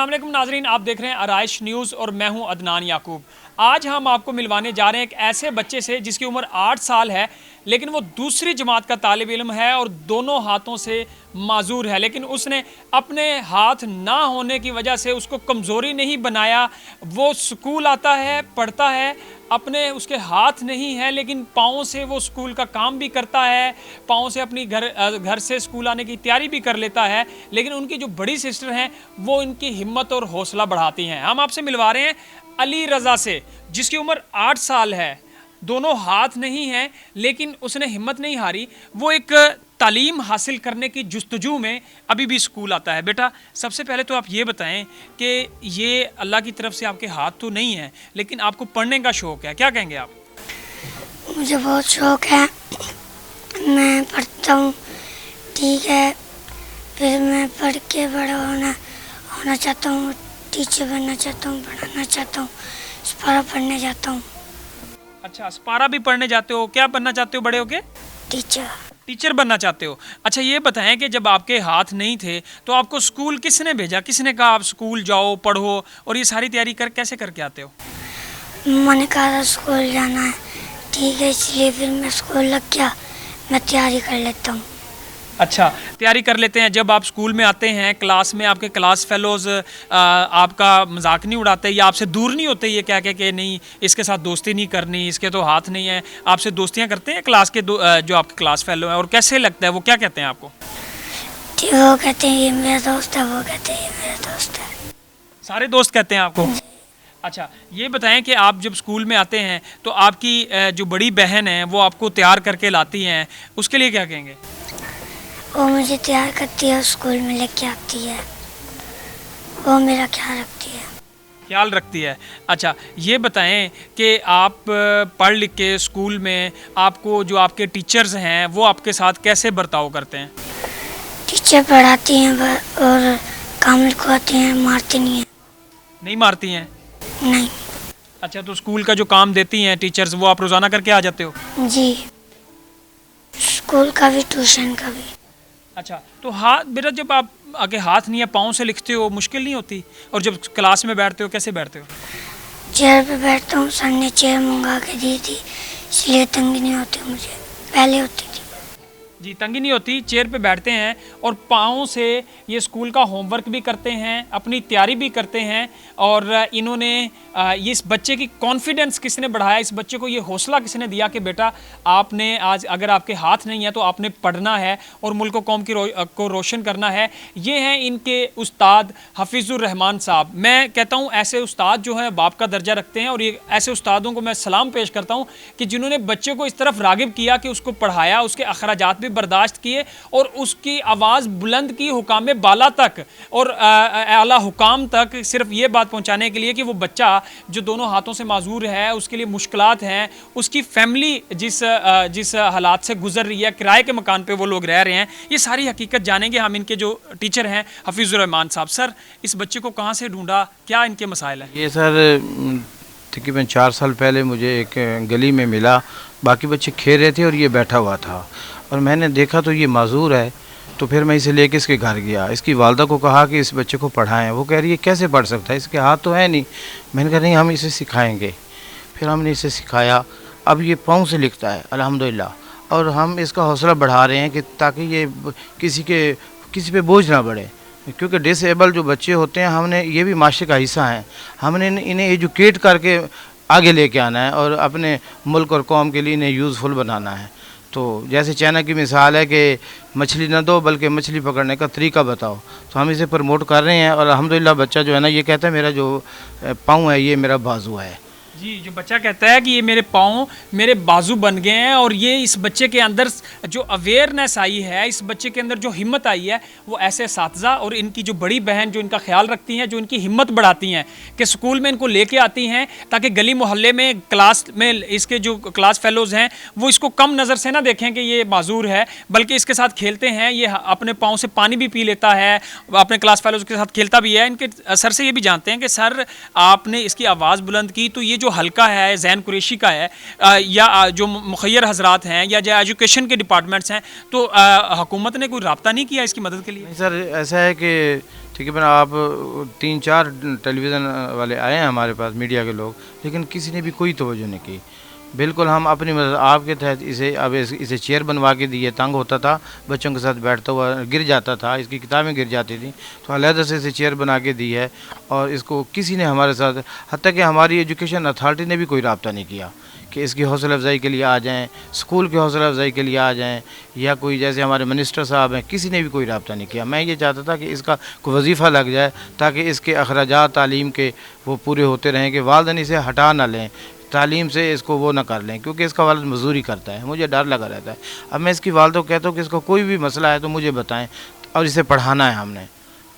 अस्सलाम वालेकुम नाजरीन, आप देख रहे हैं आराइश न्यूज़ और मैं हूं अदनान याकूब। आज हम आपको मिलवाने जा रहे हैं एक ऐसे बच्चे से जिसकी उम्र 8 साल है, लेकिन वो दूसरी जमात का तालिब इल्म है और दोनों हाथों से माजूर है। लेकिन उसने अपने हाथ ना होने की वजह से उसको कमज़ोरी नहीं बनाया। वो स्कूल आता है, पढ़ता है, अपने उसके हाथ नहीं है लेकिन पाँव से वो स्कूल का काम भी करता है, पाँव से अपनी घर से स्कूल आने की तैयारी भी कर लेता है। लेकिन उनकी जो बड़ी सिस्टर हैं वो इनकी हिम्मत और हौसला बढ़ाती हैं। हम आपसे मिलवा रहे हैं अली रज़ा से, जिसकी उम्र 8 साल है, दोनों हाथ नहीं हैं लेकिन उसने हिम्मत नहीं हारी। वो एक तालीम हासिल करने की जुस्तजू में अभी भी स्कूल आता है। बेटा, सबसे पहले तो आप ये बताएं कि ये अल्लाह की तरफ से आपके हाथ तो नहीं है लेकिन आपको पढ़ने का शौक़ है, क्या कहेंगे आप? मुझे बहुत शौक़ है, मैं पढ़ता हूँ, ठीक है। फिर मैं पढ़ के बड़ा होना चाहता हूँ, टीचर बनना चाहता हूँ, पढ़ाना चाहता हूँ, स्पारा पढ़ने जाता हूँ। अच्छा, स्पारा भी पढ़ने जाते हो? क्या बनना चाहते हो बड़े होके? टीचर बनना चाहते हो। अच्छा, ये बताएं कि जब आपके हाथ नहीं थे तो आपको स्कूल किसने भेजा? किसने कहा आप स्कूल जाओ, पढ़ो और ये सारी तैयारी कैसे करके आते हो? मैंने कहा था स्कूल जाना है, ठीक है, इसलिए फिर मैं स्कूल लग गया, मैं तैयारी कर लेता हूँ। अच्छा, तैयारी कर लेते हैं। जब आप स्कूल में आते हैं, क्लास में आपके क्लास फेलोज़ आपका मजाक नहीं उड़ाते या आपसे दूर नहीं होते ये कह के कि नहीं इसके साथ दोस्ती नहीं करनी, इसके तो हाथ नहीं है? आपसे दोस्तियां करते हैं क्लास के जो आपके क्लास फेलो हैं? और कैसे लगता है, वो क्या कहते हैं आपको? वो कहते हैं ये मेरा दोस्त है, वो कहते हैं ये मेरा दोस्त है। सारे दोस्त कहते हैं आपको? अच्छा, ये बताएं कि आप जब स्कूल में आते हैं तो आपकी जो बड़ी बहन है वो आपको तैयार करके लाती हैं, उसके लिए क्या कहेंगे? वो मुझे तैयार करती है, स्कूल में लेके आती है, वो मेरा ख्याल रखती है। अच्छा, ये बताएं कि आप पढ़ लिख के स्कूल में आपको जो आपके टीचर्स हैं वो आपके साथ कैसे बर्ताव करते हैं? टीचर पढ़ाती हैं और काम लिखवाती हैं, मारती नहीं है। नहीं मारती हैं? नहीं। अच्छा, तो स्कूल का जो काम देती हैं टीचर्स वो आप रोज़ाना करके आ जाते हो? जी, स्कूल का भी, ट्यूशन का भी। अच्छा, तो हाथ बेटा, जब आप आगे हाथ नहीं है, पाँव से लिखते हो, मुश्किल नहीं होती? और जब क्लास में बैठते हो कैसे बैठते हो? चेयर पे बैठता हूँ, सर ने चेयर मंगा के दी थी, इसलिए तंगी नहीं होती मुझे, पहले होती थी। जी, तंगी नहीं होती, चेयर पे बैठते हैं और पाँव से ये स्कूल का होमवर्क भी करते हैं, अपनी तैयारी भी करते हैं। और इन्होंने ये इस बच्चे की कॉन्फिडेंस किसने बढ़ाया, इस बच्चे को ये हौसला किसने दिया कि बेटा आपने आज अगर आपके हाथ नहीं है तो आपने पढ़ना है और मुल्क कौम को रोशन करना है? ये हैं इनके उस्ताद हफीज़ुर रहमान साहब। मैं कहता हूँ ऐसे उस्ताद जो है बाप का दर्जा रखते हैं और ये ऐसे उस्तादों को मैं सलाम पेश करता हूँ कि जिन्होंने बच्चे को इस तरफ रागिब किया कि उसको पढ़ाया, उसके अखराजात भी बर्दाश्त किए और उसकी आवाज़ बुलंद की हुकाम बाला तक और आला हुकाम तक, सिर्फ ये बात पहुंचाने के लिए कि वो बच्चा जो दोनों हाथों से माजूर है, उसके लिए मुश्किलात हैं, उसकी फैमिली जिस हालात से गुजर रही है, किराए के मकान पे वो लोग रह रहे हैं, ये सारी हकीकत जानेंगे हम इनके जो टीचर हैं हफीज़ुर रहमान साहब। सर, इस बच्चे को कहाँ से ढूंढा, क्या इनके मसाइल हैं? ये सर तकरीबन 4 साल पहले मुझे एक गली में मिला, बाकी बच्चे खेल रहे थे और ये बैठा हुआ था और मैंने देखा तो ये माजूर है। तो फिर मैं इसे लेके इसके घर गया, इसकी वालदा को कहा कि इस बच्चे को पढ़ाएं। वो कह रही है कैसे पढ़ सकता है, इसके हाथ तो है नहीं। मैंने कहा नहीं, हम इसे सिखाएंगे। फिर हमने इसे सिखाया, अब ये पाँव से लिखता है अल्हम्दुलिल्लाह। और हम इसका हौसला बढ़ा रहे हैं कि ताकि ये किसी पे बोझ ना बढ़े, क्योंकि डिसेबल जो बच्चे होते हैं, हमने ये भी माशरे का हिस्सा हैं, हमने इन्हें एजुकेट करके आगे लेके आना है और अपने मुल्क और कौम के लिए इन्हें यूज़फुल बनाना है। तो जैसे चाइना की मिसाल है कि मछली न दो बल्कि मछली पकड़ने का तरीका बताओ, तो हम इसे प्रमोट कर रहे हैं। और अल्हम्दुलिल्लाह बच्चा जो है ना, ये कहता है मेरा जो पाँव है ये मेरा बाजू है। जी, जो बच्चा कहता है कि ये मेरे पाँव मेरे बाजू बन गए हैं, और ये इस बच्चे के अंदर जो अवेयरनेस आई है, इस बच्चे के अंदर जो हिम्मत आई है, वो ऐसे साथज़ा और इनकी जो बड़ी बहन जो इनका ख्याल रखती हैं, जो इनकी हिम्मत बढ़ाती हैं कि स्कूल में इनको लेके आती हैं ताकि गली मोहल्ले में क्लास में इसके जो क्लास फेलोज़ हैं वो इसको कम नज़र से ना देखें कि ये माजूर है, बल्कि इसके साथ खेलते हैं। ये अपने पाँव से पानी भी पी लेता है, अपने क्लास फेलोज़ के साथ खेलता भी है। इनके सर से ये भी जानते हैं कि सर आपने इसकी आवाज़ बुलंद की तो ये जो हल्का है ज़ैन कुरैशी का है या जो मुखैर हजरात हैं या जो एजुकेशन के डिपार्टमेंट्स हैं, तो हुकूमत ने कोई रब्ता नहीं किया इसकी मदद के लिए? नहीं सर, ऐसा है कि तकरीबन आप 3-4 टेलीविज़न वाले आए हैं हमारे पास, मीडिया के लोग, लेकिन किसी ने भी कोई तवज्जो नहीं की। बिल्कुल हम अपनी मदद आपके तहत इसे चेयर बनवा के दी है। तंग होता था, बच्चों के साथ बैठता हुआ गिर जाता था, इसकी किताबें गिर जाती थी, तो अलहदा से इसे चेयर बना के दी है। और इसको किसी ने हमारे साथ, हत्ता कि हमारी एजुकेशन अथॉरिटी ने भी कोई रब्ता नहीं किया कि इसकी हौसला अफजाई के लिए आ जाएं, स्कूल की हौसला अफजाई के लिए आ जाएं, या कोई जैसे हमारे मिनिस्टर साहब हैं, किसी ने भी कोई रब्ता नहीं किया। मैं ये चाहता था कि इसका कोई वजीफ़ा लग जाए ताकि इसके अखराजात तालीम के वो पूरे होते रहें, कि वालिदैन इसे हटा ना लें, तालीम से इसको वो ना कर लें, क्योंकि इसका वालिद मजदूरी करता है, मुझे डर लगा रहता है। अब मैं इसकी वालिद को कहता हूँ कि इसको कोई भी मसला है तो मुझे बताएं, और इसे पढ़ाना है हमने,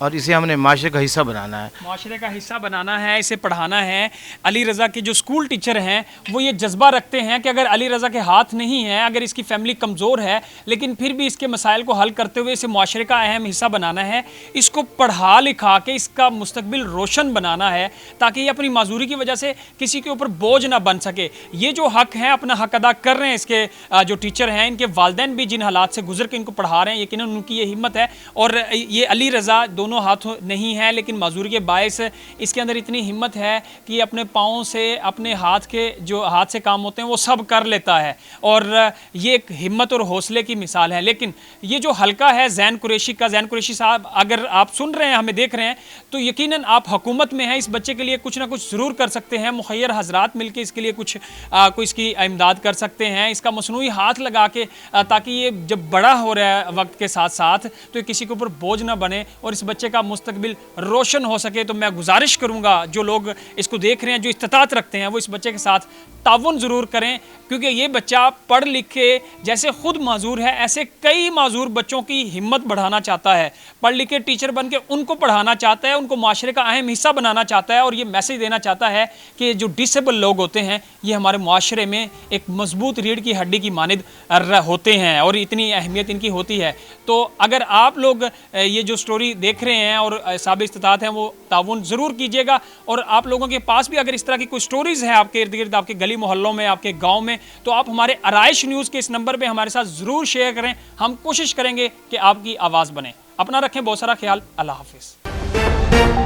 और इसे हमने माशरे का हिस्सा बनाना है। माशरे का हिस्सा बनाना है, इसे पढ़ाना है। अली रज़ा के जो स्कूल टीचर हैं वो ये जज्बा रखते हैं कि अगर अली रज़ा के हाथ नहीं है, अगर इसकी फैमिली कमज़ोर है, लेकिन फिर भी इसके मसाइल को हल करते हुए इसे माशरे का अहम हिस्सा बनाना है, इसको पढ़ा लिखा के इसका मुस्तकबिल रोशन बनाना है, ताकि ये अपनी माजूरी की वजह से किसी के ऊपर बोझ ना बन सके। ये जो हक़ है अपना हक़ अदा कर रहे हैं इसके जो टीचर हैं, इनके वालिदैन भी जिन हालात से गुजर के इनको पढ़ा रहे हैं, यकीनन उनकी ये हिम्मत है। और ये अली रज़ा दोनों हाथ नहीं है, लेकिन माजूरी के बायस इसके अंदर इतनी हिम्मत है कि अपने पाँव से, अपने हाथ के जो हाथ से काम होते हैं वो सब कर लेता है, और ये एक हिम्मत और हौसले की मिसाल है। लेकिन ये जो हल्का है ज़ैन कुरैशी का, ज़ैन कुरैशी साहब अगर आप सुन रहे हैं, हमें देख रहे हैं, तो यकीनन आप हुकूमत में हैं, इस बच्चे के लिए कुछ ना कुछ ज़रूर कर सकते हैं। मुखैर हजरात मिलकर इसके लिए कुछ कोई इसकी इमदाद कर सकते हैं, इसका मसनूई हाथ लगा के, ताकि ये जब बड़ा हो रहा है वक्त के साथ साथ तो किसी के ऊपर बोझ ना बने और इस बच्चे का मुस्तकबिल रोशन हो सके। तो मैं गुजारिश करूंगा जो लोग इसको देख रहे हैं, जो इस्तिताअत रखते हैं, वो इस बच्चे के साथ ताउन ज़रूर करें, क्योंकि ये बच्चा पढ़ लिख के जैसे खुद माजूर है, ऐसे कई माजूर बच्चों की हिम्मत बढ़ाना चाहता है, पढ़ लिख के टीचर बन के उनको पढ़ाना चाहता है, उनको माशरे का अहम हिस्सा बनाना चाहता है, और ये मैसेज देना चाहता है कि जो डिसेबल लोग होते हैं ये हमारे माशरे में एक मजबूत रीढ़ की हड्डी की मानिद होते हैं और इतनी अहमियत इनकी होती है। तो अगर आप लोग ये जो स्टोरी देख रहे हैं और साबित इस्तिताअत हैं, वो ताउन ज़रूर कीजिएगा। और आप लोगों के पास भी अगर इस तरह की कोई स्टोरीज़ हैं आपके इर्द गिर्द, आपके गली मोहल्लों में, आपके गांव में, तो आप हमारे आराइश न्यूज़ के इस नंबर पे हमारे साथ ज़रूर शेयर करें। हम कोशिश करेंगे कि आपकी आवाज़ बने। अपना रखें बहुत सारा ख्याल। अल्लाह हाफिज़।